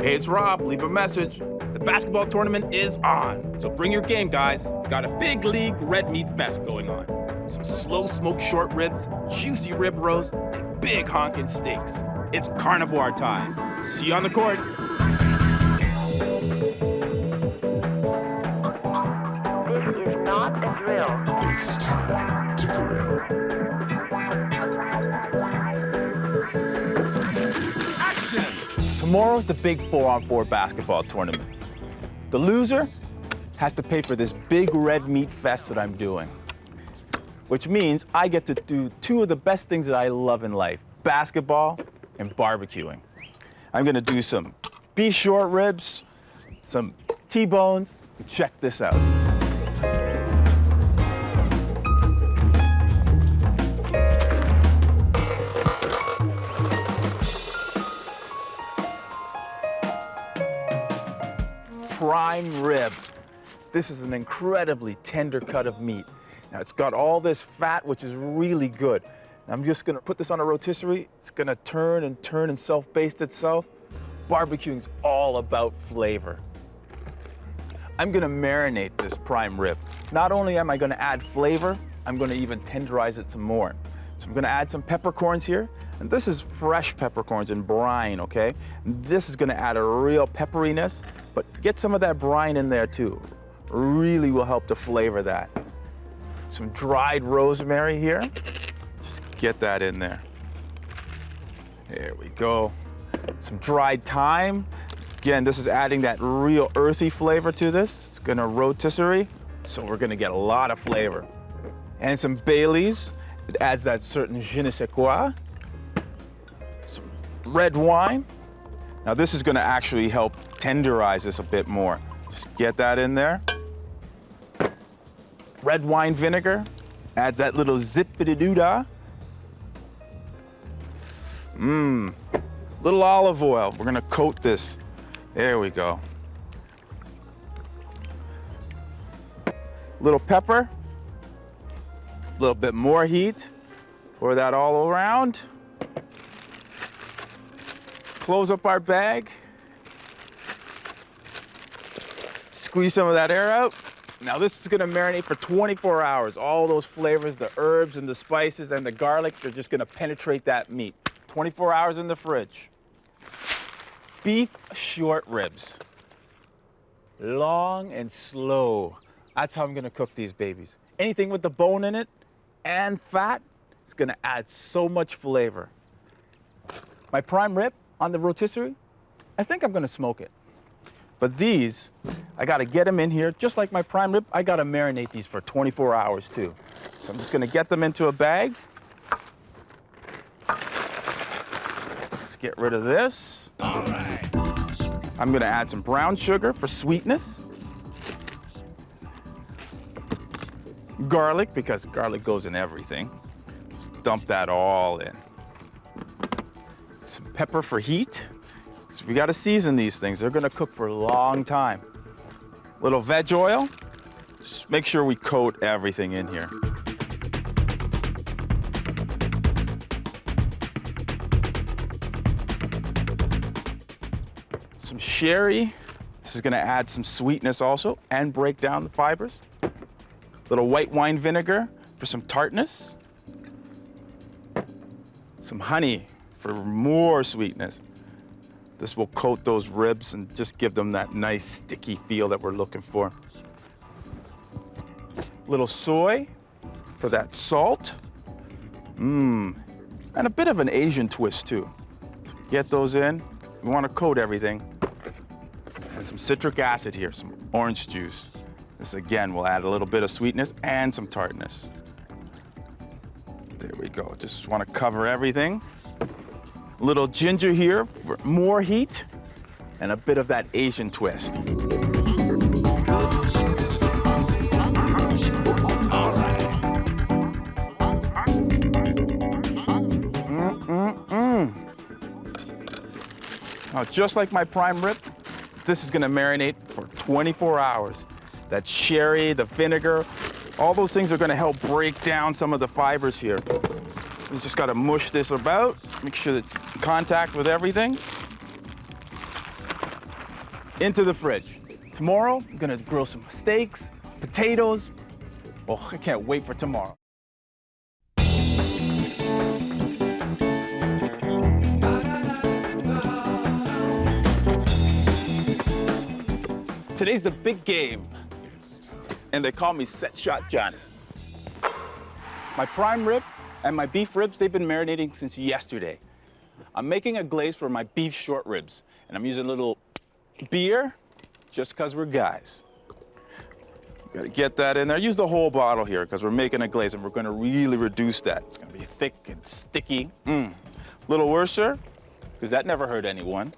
Hey, it's Rob. Leave a message. The basketball tournament is on, so bring your game, guys. Got a big league red meat fest going on. Some slow smoked short ribs, juicy rib roast, and big honkin' steaks. It's carnivore time. See you on the court. This is not a drill. It's time to grill. Action! Tomorrow's the big 4-on-4 basketball tournament. The loser has to pay for this big red meat fest that I'm doing, which means I get to do two of the best things that I love in life, basketball and barbecuing. I'm gonna do some beef short ribs, some T-bones. Check this out. Prime rib. This is an incredibly tender cut of meat. Now it's got all this fat, which is really good. Now, I'm just gonna put this on a rotisserie. It's gonna turn and self-baste itself. Barbecuing's all about flavor. I'm gonna marinate this prime rib. Not only am I gonna add flavor, I'm gonna even tenderize it some more. So I'm gonna add some peppercorns here. And this is fresh peppercorns in brine, okay? And this is gonna add a real pepperiness, but get some of that brine in there too. Really will help to flavor that. Some dried rosemary here. Just get that in there. There we go. Some dried thyme. Again, this is adding that real earthy flavor to this. It's gonna rotisserie, so we're gonna get a lot of flavor. And some Baileys. It adds that certain je ne sais quoi. Some red wine. Now this is gonna actually help tenderize this a bit more. Just get that in there. Red wine vinegar adds that little zip-a-doo-dah. Little olive oil. We're gonna coat this. There we go. Little pepper. A little bit more heat. Pour that all around. Close up our bag. Squeeze some of that air out. Now this is gonna marinate for 24 hours. All those flavors, the herbs and the spices and the garlic, they're just gonna penetrate that meat. 24 hours in the fridge. Beef short ribs. Long and slow. That's how I'm gonna cook these babies. Anything with the bone in it and fat is gonna add so much flavor. My prime rib on the rotisserie, I think I'm gonna smoke it. But these, I gotta get them in here, just like my prime rib, I gotta marinate these for 24 hours too. So I'm just gonna get them into a bag. Let's get rid of this. All right. I'm gonna add some brown sugar for sweetness. Garlic, because garlic goes in everything. Just dump that all in. Some pepper for heat. So we gotta season these things. They're gonna cook for a long time. Little veg oil. Just make sure we coat everything in here. Some sherry. This is gonna add some sweetness also and break down the fibers. Little white wine vinegar for some tartness. Some honey for more sweetness. This will coat those ribs and just give them that nice sticky feel that we're looking for. Little soy for that salt. And a bit of an Asian twist too. Get those in. We want to coat everything. And some citric acid here, some orange juice. This again will add a little bit of sweetness and some tartness. There we go. Just want to cover everything. Little ginger here for more heat and a bit of that Asian twist. All right. Now, just like my prime rib, this is gonna marinate for 24 hours. That sherry, the vinegar, all those things are gonna help break down some of the fibers here. You just gotta mush this about, make sure it's in contact with everything. into the fridge. Tomorrow, I'm gonna grill some steaks, potatoes. Oh, I can't wait for tomorrow. Today's the big game, and they call me Set Shot Johnny. My prime rib and my beef ribs, they've been marinating since yesterday. I'm making a glaze for my beef short ribs, and I'm using a little beer, just because we're guys. Gotta get that in there. Use the whole bottle here, because we're making a glaze, and we're gonna really reduce that. It's gonna be thick and sticky. Little Worcester, because that never hurt anyone.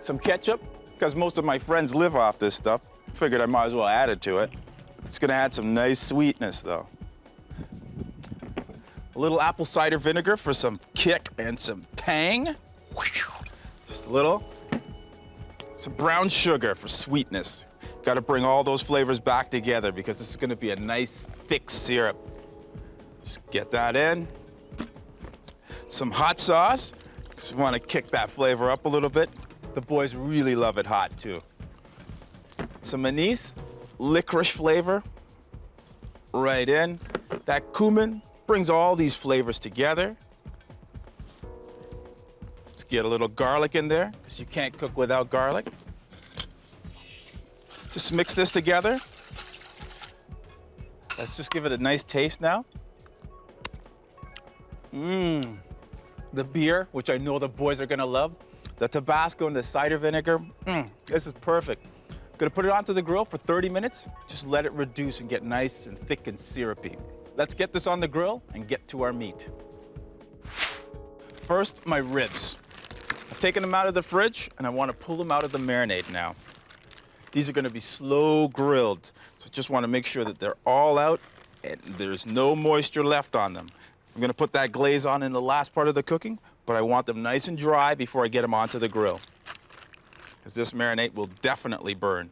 Some ketchup, because most of my friends live off this stuff. Figured I might as well add it to it. It's gonna add some nice sweetness though. A little apple cider vinegar for some kick and some tang. Just a little. Some brown sugar for sweetness. Gotta bring all those flavors back together because this is gonna be a nice thick syrup. Just get that in. Some hot sauce, because we wanna kick that flavor up a little bit. The boys really love it hot too. Some anise, licorice flavor, right in. That cumin brings all these flavors together. Let's get a little garlic in there, because you can't cook without garlic. Just mix this together. Let's just give it a nice taste now. The beer, which I know the boys are gonna love. The Tabasco and the cider vinegar, this is perfect. Gonna put it onto the grill for 30 minutes. Just let it reduce and get nice and thick and syrupy. Let's get this on the grill and get to our meat. First, my ribs. I've taken them out of the fridge and I wanna pull them out of the marinade now. These are gonna be slow grilled, so just wanna make sure that they're all out and there's no moisture left on them. I'm gonna put that glaze on in the last part of the cooking, but I want them nice and dry before I get them onto the grill, because this marinade will definitely burn.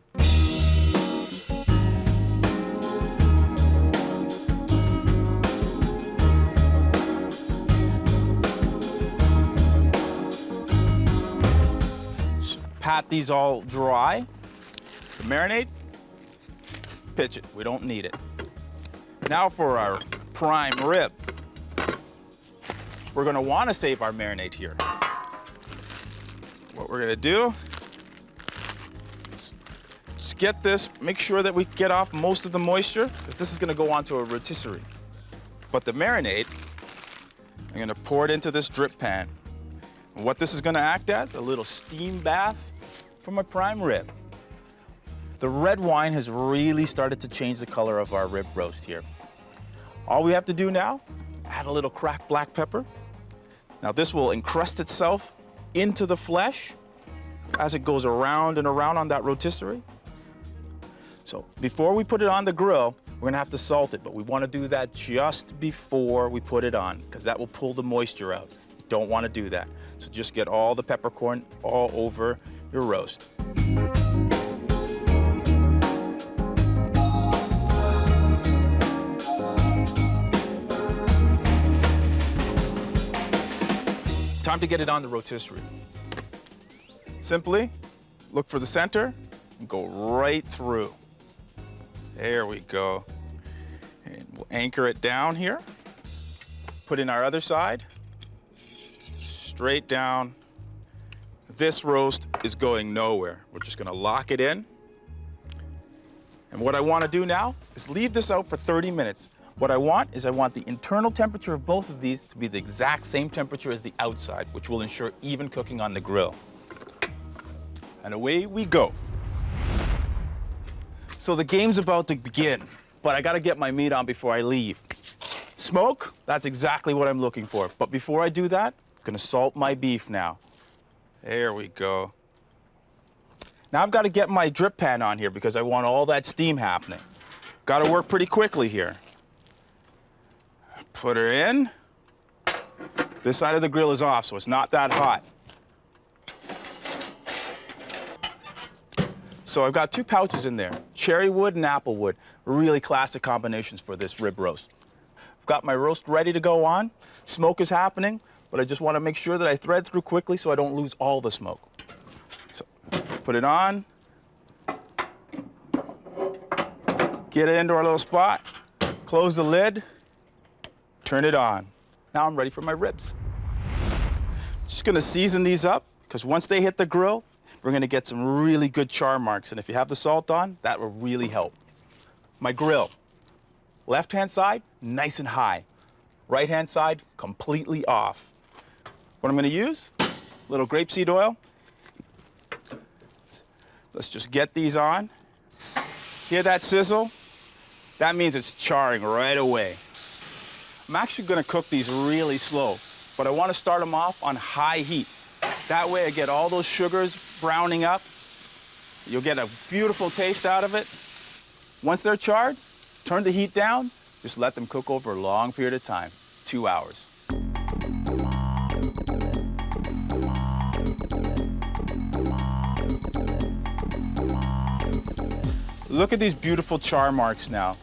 Just pat these all dry. The marinade, pitch it, we don't need it. Now for our prime rib. We're gonna wanna save our marinade here. What we're gonna do is just get this, make sure that we get off most of the moisture, because this is gonna go onto a rotisserie. But the marinade, I'm gonna pour it into this drip pan. And what this is gonna act as, a little steam bath for my prime rib. The red wine has really started to change the color of our rib roast here. All we have to do now, add a little cracked black pepper. Now this will encrust itself into the flesh as it goes around and around on that rotisserie. So before we put it on the grill, we're gonna have to salt it, but we wanna do that just before we put it on, because that will pull the moisture out. You don't wanna do that. So just get all the peppercorn all over your roast. Time to get it on the rotisserie. Simply look for the center and go right through. There we go. And we'll anchor it down here. Put in our other side. Straight down. This roast is going nowhere. We're just gonna lock it in. And what I wanna do now is leave this out for 30 minutes. What I want the internal temperature of both of these to be the exact same temperature as the outside, which will ensure even cooking on the grill. And away we go. So the game's about to begin, but I gotta get my meat on before I leave. Smoke, that's exactly what I'm looking for. But before I do that, I'm gonna salt my beef now. There we go. Now I've gotta get my drip pan on here because I want all that steam happening. Gotta work pretty quickly here. Put her in. This side of the grill is off, so it's not that hot. So I've got 2 pouches in there, cherry wood and apple wood, really classic combinations for this rib roast. I've got my roast ready to go on. Smoke is happening, but I just want to make sure that I thread through quickly so I don't lose all the smoke. Put it on. Get it into our little spot. Close the lid. Turn it on. Now I'm ready for my ribs. Just gonna season these up, because once they hit the grill, we're gonna get some really good char marks. And if you have the salt on, that will really help. My grill. Left-hand side, nice and high. Right-hand side, completely off. What I'm gonna use, a little grapeseed oil. Let's just get these on. Hear that sizzle? That means it's charring right away. I'm actually gonna cook these really slow, but I wanna start them off on high heat. That way I get all those sugars browning up. You'll get a beautiful taste out of it. Once they're charred, turn the heat down. Just let them cook over a long period of time, 2 hours. Look at these beautiful char marks now.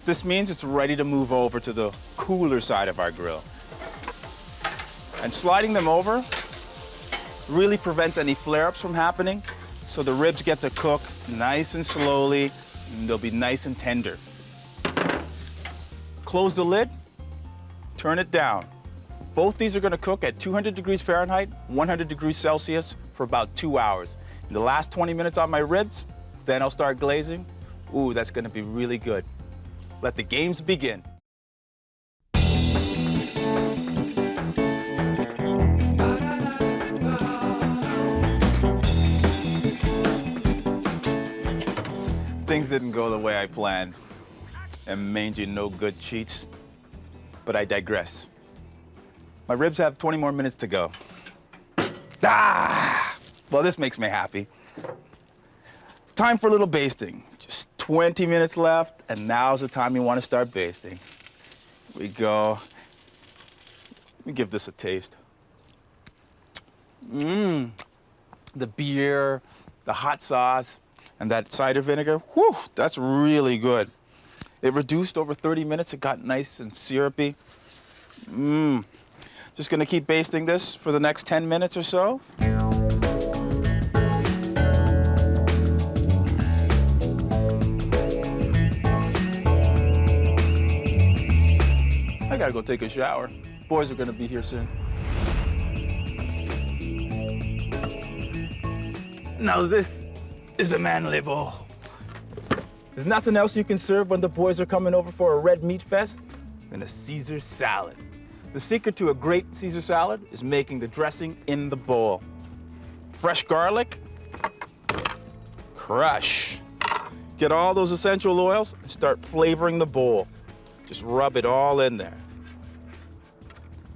This means it's ready to move over to the cooler side of our grill. And sliding them over really prevents any flare-ups from happening, so the ribs get to cook nice and slowly, and they'll be nice and tender. Close the lid, turn it down. Both these are gonna cook at 200 degrees Fahrenheit, 100 degrees Celsius for about 2 hours. In the last 20 minutes on my ribs, then I'll start glazing. Ooh, that's gonna be really good. Let the games begin. Things didn't go the way I planned. And mangy no good cheats, but I digress. My ribs have 20 more minutes to go. Well, this makes me happy. Time for a little basting. Just 20 minutes left, and now's the time you want to start basting. Here we go. Let me give this a taste. The beer, the hot sauce, and that cider vinegar, whew, that's really good. It reduced over 30 minutes. It got nice and syrupy. Just gonna keep basting this for the next 10 minutes or so. I gotta go take a shower. Boys are gonna be here soon. Now this is a manly bowl. There's nothing else you can serve when the boys are coming over for a red meat fest than a Caesar salad. The secret to a great Caesar salad is making the dressing in the bowl. Fresh garlic, crush. Get all those essential oils and start flavoring the bowl. Just rub it all in there.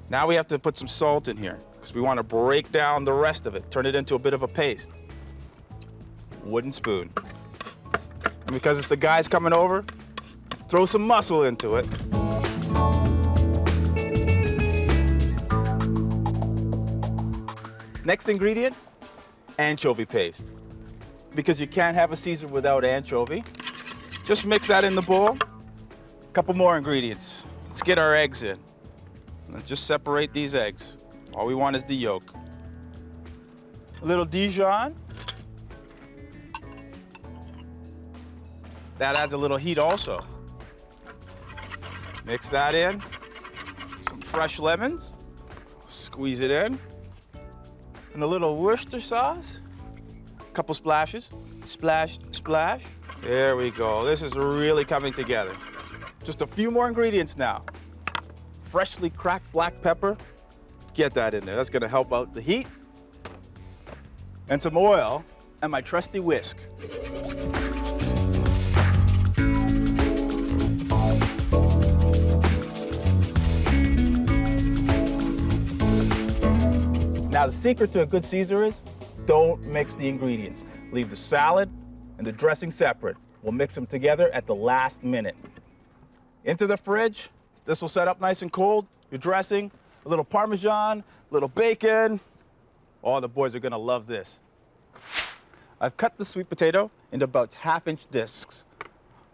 Now we have to put some salt in here because we want to break down the rest of it, turn it into a bit of a paste. Wooden spoon. And because it's the guys coming over, throw some muscle into it. Next ingredient, anchovy paste. Because you can't have a Caesar without anchovy. Just mix that in the bowl. A couple more ingredients. Let's get our eggs in. Let's just separate these eggs. All we want is the yolk. A little Dijon. That adds a little heat also. Mix that in. Some fresh lemons. Squeeze it in. And a little Worcester sauce. A couple splashes. Splash, splash. There we go. This is really coming together. Just a few more ingredients now. Freshly cracked black pepper. Get that in there. That's gonna help out the heat. And some oil and my trusty whisk. Now, the secret to a good Caesar is don't mix the ingredients. Leave the salad and the dressing separate. We'll mix them together at the last minute. Into the fridge. This will set up nice and cold. Your dressing, a little Parmesan, a little bacon. Oh, the boys are gonna love this. I've cut the sweet potato into about half-inch discs.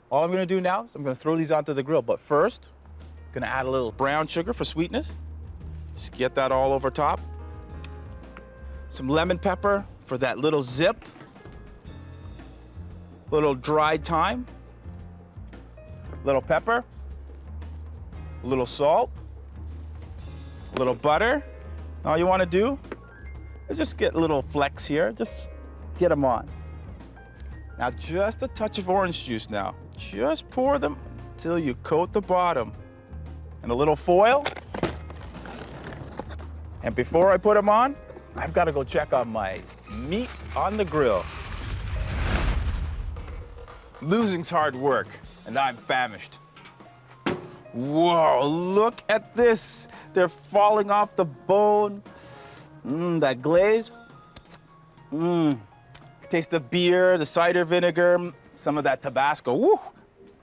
All I'm gonna do now is I'm gonna throw these onto the grill, but first, I'm gonna add a little brown sugar for sweetness. Just get that all over top. Some lemon pepper for that little zip. little dried thyme, little pepper, a little salt, a little butter. All you want to do is just get little flecks here. Just get them on. Now just a touch of orange juice now. Just pour them until you coat the bottom. And a little foil. And before I put them on, I've got to go check on my meat on the grill. Losing's hard work, and I'm famished. Whoa, look at this. They're falling off the bone. That glaze. Taste the beer, the cider vinegar, some of that Tabasco. Woo,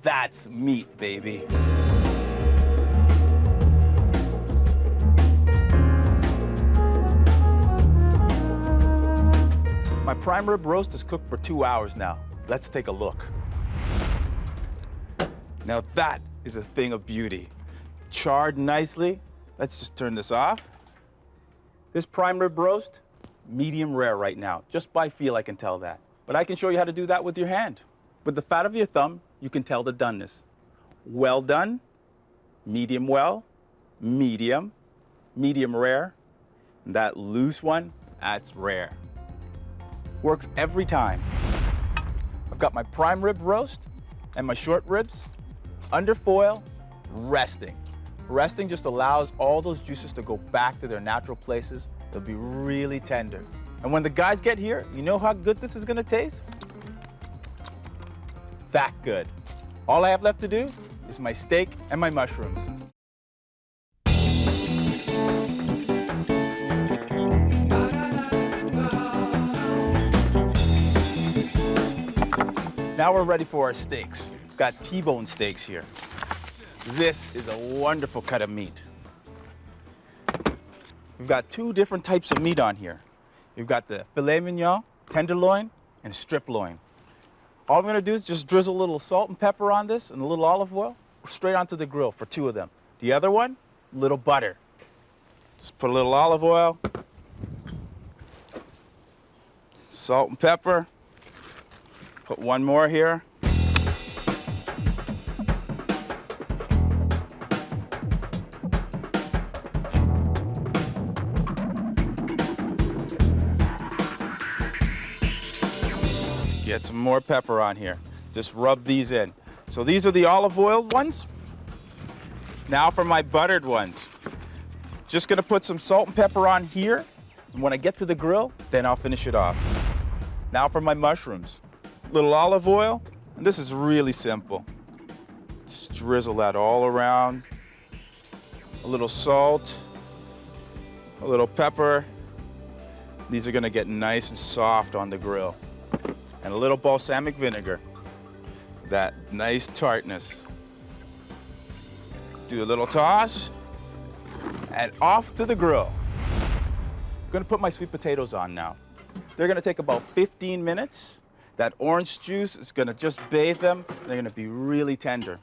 that's meat, baby. My prime rib roast is cooked for 2 hours now. Let's take a look. Now that is a thing of beauty. Charred nicely. Let's just turn this off. This prime rib roast, medium rare right now. Just by feel, I can tell that. But I can show you how to do that with your hand. With the fat of your thumb, you can tell the doneness. Well done, medium well, medium rare. And that loose one, that's rare. Works every time. I've got my prime rib roast and my short ribs under foil, resting. Resting just allows all those juices to go back to their natural places. They'll be really tender. And when the guys get here, you know how good this is gonna taste? That good. All I have left to do is my steak and my mushrooms. Now we're ready for our steaks. We've got T-bone steaks here. This is a wonderful cut of meat. We've got 2 different types of meat on here. We've got the filet mignon, tenderloin, and strip loin. All I'm gonna do is just drizzle a little salt and pepper on this and a little olive oil, straight onto the grill for 2 of them. The other one, a little butter. Just put a little olive oil, salt and pepper. Put 1 more here. Let's get some more pepper on here. Just rub these in. So these are the olive oil ones. Now for my buttered ones. Just gonna put some salt and pepper on here. And when I get to the grill, then I'll finish it off. Now for my mushrooms. Little olive oil, and this is really simple. Just drizzle that all around. A little salt, a little pepper. These are gonna get nice and soft on the grill. And a little balsamic vinegar. That nice tartness. Do a little toss, and off to the grill. I'm gonna put my sweet potatoes on now. They're gonna take about 15 minutes. That orange juice is gonna just bathe them. They're gonna be really tender.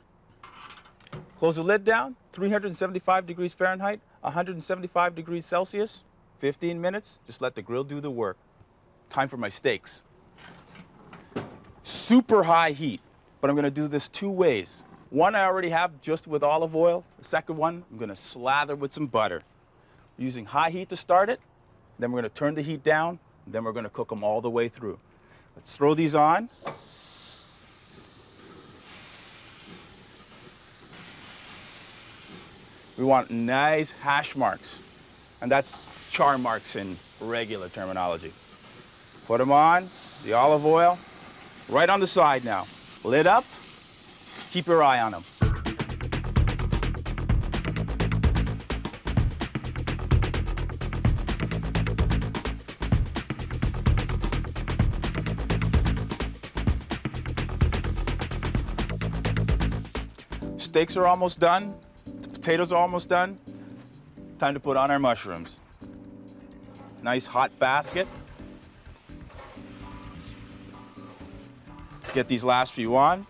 Close the lid down, 375 degrees Fahrenheit, 175 degrees Celsius, 15 minutes. Just let the grill do the work. Time for my steaks. Super high heat, but I'm gonna do this 2 ways. One I already have just with olive oil. The second one, I'm gonna slather with some butter. Using high heat to start it, then we're gonna turn the heat down, and then we're gonna cook them all the way through. Let's throw these on. We want nice hash marks, and that's char marks in regular terminology. Put them on, the olive oil, right on the side now. Lid up, keep your eye on them. Steaks are almost done. The potatoes are almost done. Time to put on our mushrooms. Nice hot basket. Let's get these last few on.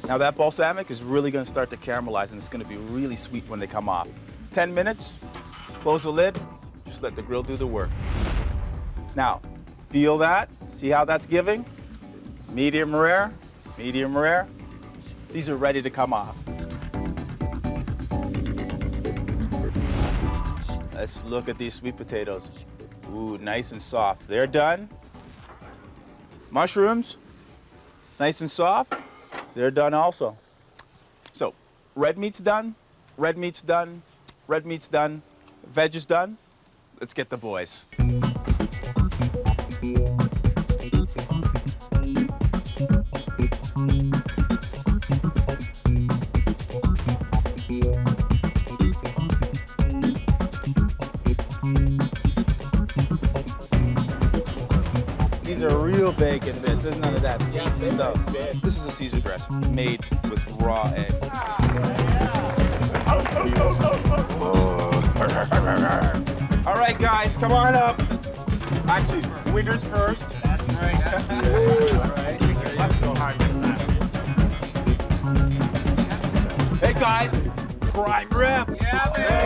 Now that balsamic is really gonna start to caramelize, and it's gonna be really sweet when they come off. 10 minutes, close the lid, just let the grill do the work. Now, feel that, see how that's giving? Medium rare, medium rare. These are ready to come off. Let's look at these sweet potatoes. Ooh, nice and soft. They're done. Mushrooms, nice and soft. They're done also. So, red meat's done, red meat's done, red meat's done, veg is done. Let's get the boys. These are real bacon bits. There's none of that stuff. This is a Caesar dressing made with raw egg. All right, guys, come on up. Actually, winners first. Hey, guys, prime rib. Yeah, man.